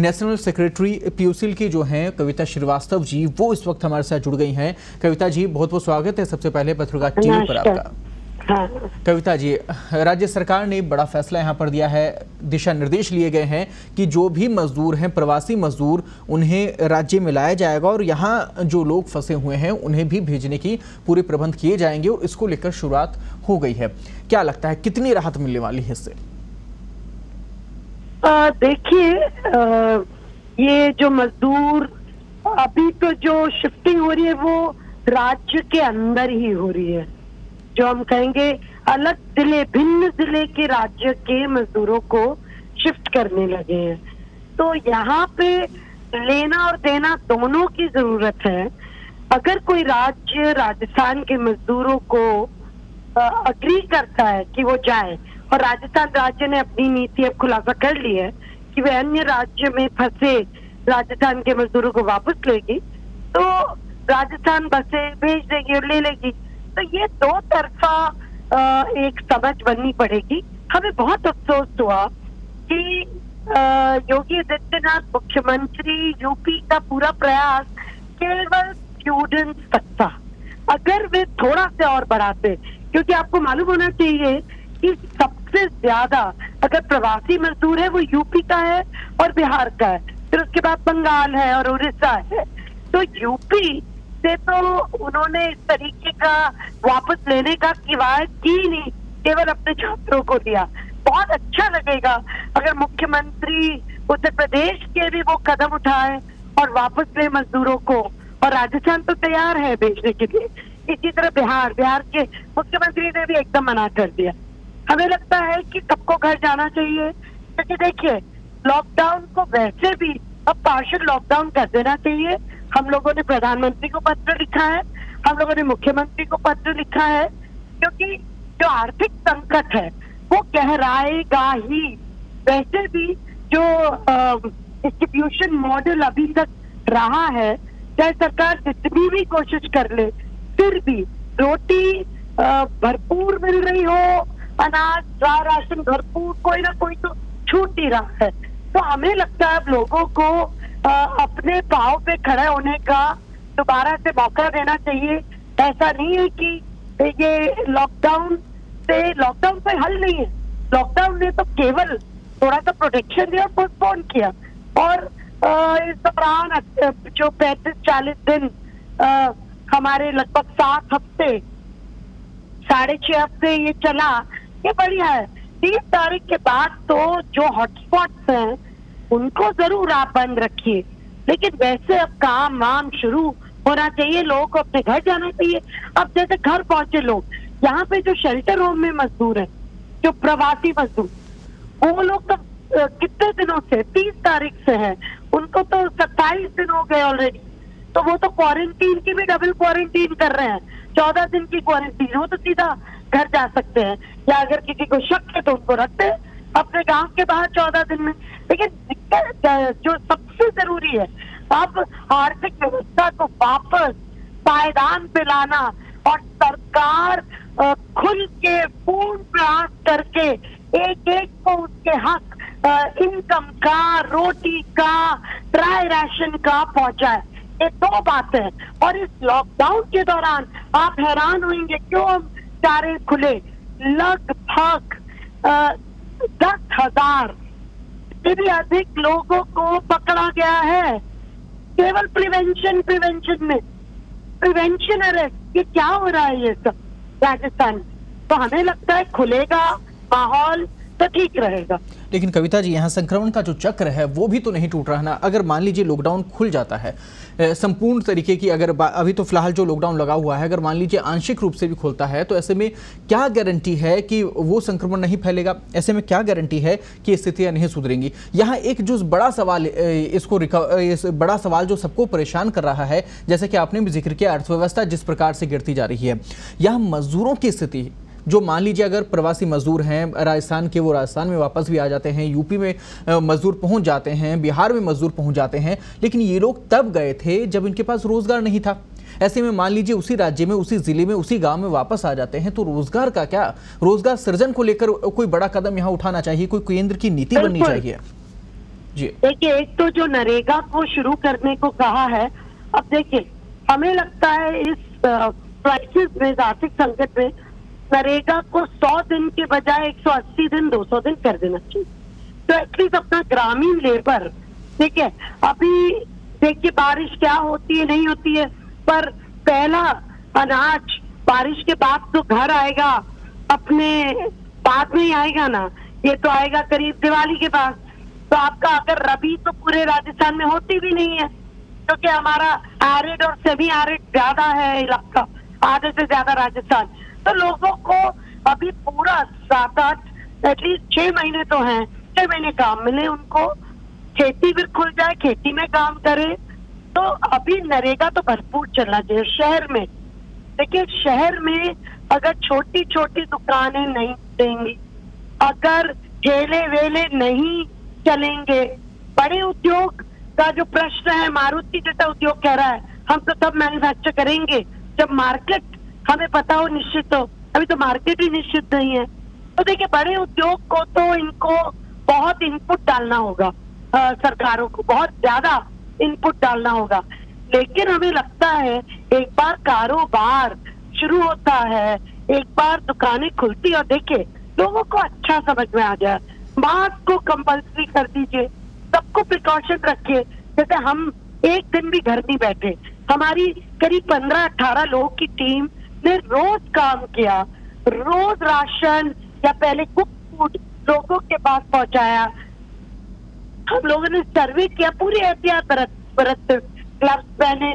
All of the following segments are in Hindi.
नेशनल सेक्रेटरी पीयूसीएल की जो हैं कविता श्रीवास्तव जी, वो इस वक्त हमारे साथ जुड़ गई हैं। कविता जी, बहुत बहुत स्वागत है सबसे पहले पत्रकार टीवी पर आपका। हाँ। कविता जी, राज्य सरकार ने बड़ा फैसला यहाँ पर दिया है, दिशा निर्देश लिए गए हैं कि जो भी मजदूर हैं, प्रवासी मजदूर, उन्हें राज्य में लाया जाएगा और यहाँ जो लोग फंसे हुए हैं उन्हें भी भेजने की पूरे प्रबंध किए जाएंगे और इसको लेकर शुरुआत हो गई है। क्या लगता है कितनी राहत मिलने वाली है इससे? देखिए, ये जो मजदूर अभी तो जो शिफ्टिंग हो रही है वो राज्य के अंदर ही हो रही है। जो हम कहेंगे अलग जिले, भिन्न जिले के राज्य के मजदूरों को शिफ्ट करने लगे हैं। तो यहाँ पे लेना और देना दोनों की जरूरत है। अगर कोई राज्य राजस्थान के मजदूरों को अग्री करता है कि वो जाए, और राजस्थान राज्य ने अपनी नीति अब खुलासा कर ली है कि वे अन्य राज्य में फंसे राजस्थान के मजदूरों को वापस लेगी, तो राजस्थान बसें भेज देगी और ले लेगी। तो ये दो तरफा एक समझ बननी पड़ेगी। हमें बहुत अफसोस हुआ कि योगी आदित्यनाथ मुख्यमंत्री यूपी का पूरा प्रयास केवल स्टूडेंट्स तक था। अगर वे थोड़ा से और बढ़ाते, क्योंकि आपको मालूम होना चाहिए कि सबसे ज्यादा अगर प्रवासी मजदूर है वो यूपी का है और बिहार का है, फिर उसके बाद बंगाल है और उड़ीसा है। तो यूपी से तो उन्होंने इस तरीके का वापस लेने का किवायद की नहीं, केवल अपने छात्रों को दिया। बहुत अच्छा लगेगा अगर मुख्यमंत्री उत्तर प्रदेश के भी वो कदम उठाए और वापस ले मजदूरों को, और राजस्थान तो तैयार है भेजने के लिए। इसी तरह बिहार के मुख्यमंत्री ने भी एकदम मना कर दिया। हमें लगता है कि सबको घर जाना चाहिए, क्योंकि देखिए लॉकडाउन को वैसे भी अब पार्शियल लॉकडाउन कर देना चाहिए। हम लोगों ने प्रधानमंत्री को पत्र लिखा है, हम लोगों ने मुख्यमंत्री को पत्र लिखा है, क्योंकि जो आर्थिक संकट है वो गहराएगा ही। वैसे भी जो डिस्ट्रीब्यूशन मॉडल अभी तक रहा है, चाहे सरकार जितनी भी कोशिश कर ले, फिर भी रोटी भरपूर मिल रही हो, अनाज ड्राई राशन भरपूर, कोई ना कोई तो छूट ही रहा है। तो हमें लगता है अब लोगों को अपने पाँव पे खड़े होने का दोबारा से मौका देना चाहिए। ऐसा नहीं है कि ये लॉकडाउन कोई हल नहीं है। लॉकडाउन ने तो केवल थोड़ा सा प्रोटेक्शन दिया और पोस्टपोन किया, और इस दौरान जो 35-40 दिन हमारे लगभग 7 हफ्ते, 6.5 हफ्ते ये चला, ये बढ़िया है। 30 तारीख के बाद तो जो हॉटस्पॉट्स हैं उनको जरूर आप बंद रखिए, लेकिन वैसे अब काम वाम शुरू होना चाहिए, लोगों को अपने घर जाना चाहिए। अब जैसे घर पहुंचे लोग, यहाँ पे जो शेल्टर होम में मजदूर हैं, जो प्रवासी मजदूर, वो लोग तो कितने दिनों से, 30 तारीख से हैं, उनको तो 27 दिन हो गए ऑलरेडी। तो वो तो क्वारंटीन की भी डबल क्वारंटीन कर रहे हैं। 14 दिन की क्वारंटीन, वो तो सीधा घर जा सकते हैं, या अगर किसी को शक है तो उनको रखते हैं अपने गांव के बाहर 14 दिन में। लेकिन जो सबसे जरूरी है, अब आर्थिक व्यवस्था को वापस पायदान पे लाना, और सरकार खुल के पूर्ण प्रयास करके एक एक को उसके हक इनकम का, रोटी का, ड्राई राशन का पहुंचाए। ये दो बातें हैं। और इस लॉकडाउन के दौरान आप हैरान होंगे क्यों हम चारे खुले, लगभग 10,000 से भी अधिक लोगों को पकड़ा गया है केवल प्रिवेंशन में। प्रिवेंशन अरेस्ट, ये क्या हो रहा है ये सब राजस्थान? तो हमें लगता है खुलेगा माहौल तो ठीक रहेगा। लेकिन कविता जी, यहाँ संक्रमण का जो चक्र है वो भी तो नहीं टूट रहा ना। अगर मान लीजिए लॉकडाउन खुल जाता है संपूर्ण तरीके की, अगर अभी तो फिलहाल जो लॉकडाउन लगा हुआ है, अगर मान लीजिए आंशिक रूप से भी खुलता है, तो ऐसे में क्या गारंटी है कि वो संक्रमण नहीं फैलेगा? ऐसे में क्या गारंटी है कि स्थितियां नहीं सुधरेंगी? यहाँ एक जो बड़ा सवाल, इस बड़ा सवाल जो सबको परेशान कर रहा है, जैसे कि आपने भी जिक्र किया, अर्थव्यवस्था जिस प्रकार से गिरती जा रही है, यहाँ मजदूरों की स्थिति, जो मान लीजिए अगर प्रवासी मजदूर हैं राजस्थान के, वो राजस्थान में वापस भी आ जाते हैं, यूपी में मजदूर पहुंच जाते हैं, बिहार में मजदूर पहुंच जाते हैं, लेकिन ये लोग तब गए थे जब इनके पास रोजगार नहीं था। ऐसे में मान लीजिए उसी राज्य में, उसी जिले में, उसी गांव में वापस आ जाते हैं, तो रोजगार का क्या, रोजगार सृजन को लेकर कोई बड़ा कदम यहाँ उठाना चाहिए, कोई केंद्र की नीति बननी चाहिए। जी। देखिए, एक तो जो नरेगा को शुरू करने को कहा है, अब देखिए हमें लगता है इस क्राइसिस में, आर्थिक संकट में, नरेगा को 100 दिन के बजाय 180 दिन, 200 दिन कर देना चाहिए। तो एटलीस्ट अपना ग्रामीण लेबर, ठीक है, अभी देखिए बारिश क्या होती है नहीं होती है, पर पहला अनाज बारिश के बाद तो घर आएगा, अपने बाद में ही आएगा ना, ये तो आएगा करीब दिवाली के पास। तो आपका अगर रबी तो पूरे राजस्थान में होती भी नहीं है, क्योंकि हमारा एरिड और सेमी एरिड ज्यादा है इलाका, आधे से ज्यादा राजस्थान। तो लोगों को अभी पूरा 7-8 एटलीस्ट 6 महीने तो हैं, 6 महीने काम मिले उनको, खेती भी खुल जाए, खेती में काम करे। तो अभी नरेगा तो भरपूर चलना चाहिए शहर में। देखिए, शहर में अगर छोटी छोटी दुकानें नहीं देंगी, अगर ठेले वेले नहीं चलेंगे, बड़े उद्योग का जो प्रश्न है, मारुति जैसा उद्योग कह रहा है हम तो तब मैन्युफैक्चर करेंगे जब मार्केट हमें पता हो, निश्चित हो। अभी तो मार्केट ही निश्चित नहीं है। तो देखिए, बड़े उद्योग को तो इनको बहुत इनपुट डालना होगा, सरकारों को बहुत ज्यादा इनपुट डालना होगा। लेकिन हमें लगता है एक बार कारोबार शुरू होता है, एक बार दुकानें खुलती, और देखिए लोगों को अच्छा समझ में आ जाए, मास्क को कंपल्सरी कर दीजिए, सबको प्रिकॉशन रखिए। जैसे हम एक दिन भी घर नहीं बैठे, हमारी करीब 15-18 लोगों की टीम ने रोज काम किया, रोज राशन या पहले कुक फूड लोगों के पास पहुंचाया। हम लोगों ने सर्वे किया, पूरी एहतियात बरतते, ग्लव्स पहने,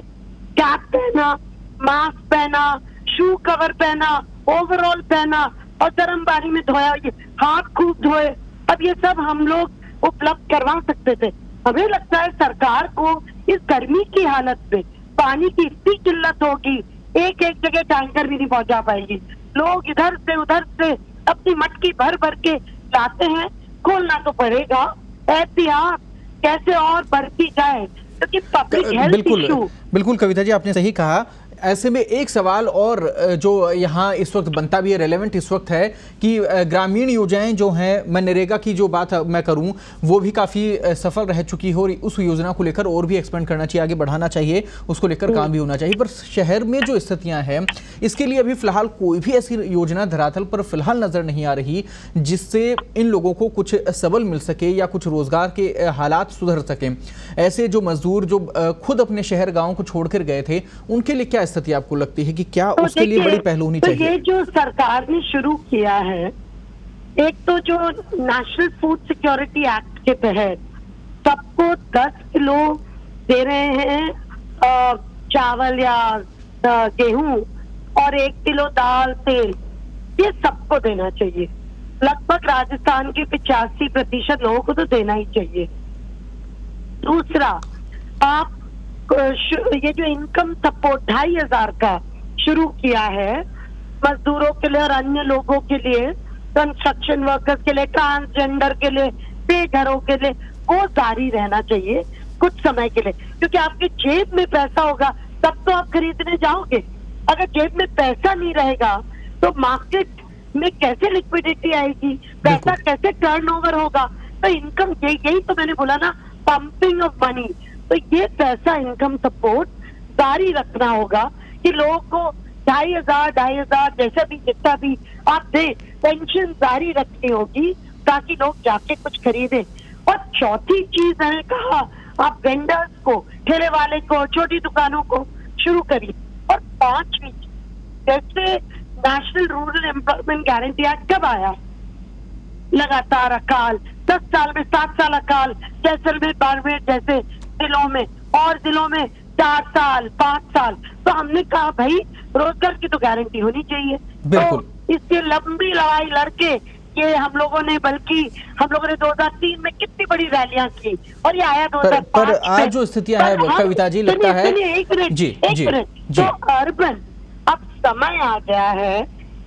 कैप पहना, मास्क पहना, शू कवर पहना, ओवरऑल पहना, और गर्म पानी में धोया, हाथ खूब धोए। अब ये सब हम लोग उपलब्ध करवा सकते थे। हमें लगता है सरकार को इस गर्मी की हालत में पानी की इतनी किल्लत होगी, एक एक जगह टैंकर भी नहीं पहुंचा पाएगी, लोग इधर से उधर से अपनी मटकी भर भर के लाते हैं। खोलना तो पड़ेगा, एहतियात कैसे और बढ़ती जाए, क्योंकि पब्लिक हेल्थ इशू। बिल्कुल कविता जी, आपने सही कहा। ऐसे में एक सवाल और जो यहाँ इस वक्त बनता भी है, रेलेवेंट इस वक्त है कि ग्रामीण योजनाएं जो हैं, मैं नरेगा की जो बात मैं करूं वो भी काफ़ी सफल रह चुकी हो, उस योजना को लेकर और भी एक्सपेंड करना चाहिए, आगे बढ़ाना चाहिए, उसको लेकर काम भी होना चाहिए। पर शहर में जो स्थितियां हैं, इसके लिए अभी फिलहाल कोई भी ऐसी योजना धरातल पर फिलहाल नजर नहीं आ रही जिससे इन लोगों को कुछ सबल मिल सके या कुछ रोजगार के हालात सुधर सके। ऐसे जो मजदूर जो खुद अपने शहर गाँव को छोड़कर गए थे, उनके लिए क्या स्थिति आपको लगती है कि क्या तो उसके लिए बड़ी पहलू होनी चाहिए? ये जो सरकार ने शुरू किया है, एक तो जो नेशनल फूड सिक्योरिटी एक्ट के तहत सबको 10 किलो दे रहे हैं चावल या गेहूं, और 1 किलो दाल, तेल, ये सबको देना चाहिए। लगभग राजस्थान के 85% लोगों को तो देना ही चाहिए। दूसरा, आप ये जो इनकम सपोर्ट 2500 का शुरू किया है मजदूरों के लिए और अन्य लोगों के लिए, कंस्ट्रक्शन वर्कर्स के लिए, ट्रांसजेंडर के लिए, बेघरों के लिए, वो जारी रहना चाहिए कुछ समय के लिए। क्योंकि आपके जेब में पैसा होगा तब तो आप खरीदने जाओगे। अगर जेब में पैसा नहीं रहेगा तो मार्केट में कैसे लिक्विडिटी आएगी, पैसा कैसे टर्नओवर होगा? तो इनकम, यही तो मैंने बोला ना, पंपिंग ऑफ मनी। तो ये पैसा इनकम सपोर्ट जारी रखना होगा कि लोगों को 2500 जैसा भी जितना भी आप दे, पेंशन जारी रखनी होगी ताकि लोग जाके कुछ खरीदें। और चौथी चीज मैंने कहा, आप वेंडर्स को, ठेले वाले को, छोटी दुकानों को शुरू करिए। और 5वीं, जैसे national rural employment guarantee act कब आया? लगातार अकाल, 10 साल में 7 साल अकाल, जैसलमेर बाड़मेर जैसे जिलों में, और जिलों में 4 साल 5 साल। तो हमने कहा भाई रोजगार की तो गारंटी होनी चाहिए। तो इसकी लंबी लड़ाई लड़के ये हम लोगों ने 2003 में कितनी बड़ी रैलियां की, और ये आया 2005 पर आज जो स्थितियां है कविता जी, लगता है एक मिनट तो अर्बन, अब समय आ गया है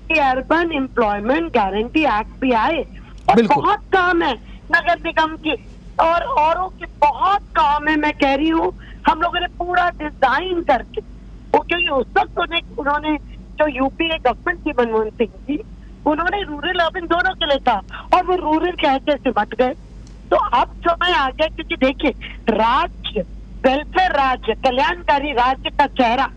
कि अर्बन एम्प्लॉयमेंट गारंटी एक्ट भी आए। और बहुत काम है नगर निगम की और औरों के, बहुत काम है। मैं कह रही हूँ हम लोगों ने पूरा डिजाइन करके, क्योंकि उस वक्त उन्होंने जो यूपीए गवर्नमेंट की, मनमोहन सिंह जी, उन्होंने रूरल अर्बन दोनों के लिए था, और वो रूरल कहते सिमट गए। तो अब समय आ गया, क्योंकि देखिए राज्य, वेलफेयर राज्य, कल्याणकारी राज्य का चेहरा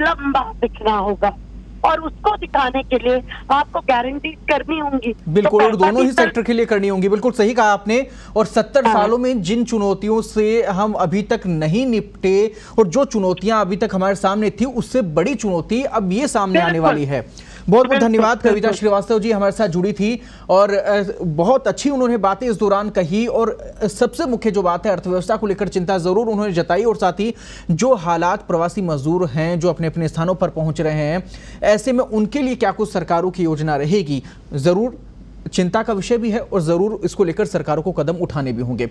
लंबा दिखना होगा और उसको दिखाने के लिए आपको गारंटी करनी होंगी। बिल्कुल, तो और दोनों ही सेक्टर के लिए करनी होंगी। बिल्कुल सही कहा आपने। और 70 सालों में जिन चुनौतियों से हम अभी तक नहीं निपटे और जो चुनौतियां अभी तक हमारे सामने थी, उससे बड़ी चुनौती अब ये सामने आने वाली है। बहुत बहुत धन्यवाद कविता श्रीवास्तव जी हमारे साथ जुड़ी थी और बहुत अच्छी उन्होंने बातें इस दौरान कही। और सबसे मुख्य जो बात है, अर्थव्यवस्था को लेकर चिंता जरूर उन्होंने जताई और साथ ही जो हालात प्रवासी मजदूर हैं जो अपने अपने स्थानों पर पहुंच रहे हैं, ऐसे में उनके लिए क्या कुछ सरकारों की योजना रहेगी, जरूर चिंता का विषय भी है और जरूर इसको लेकर सरकारों को कदम उठाने भी होंगे।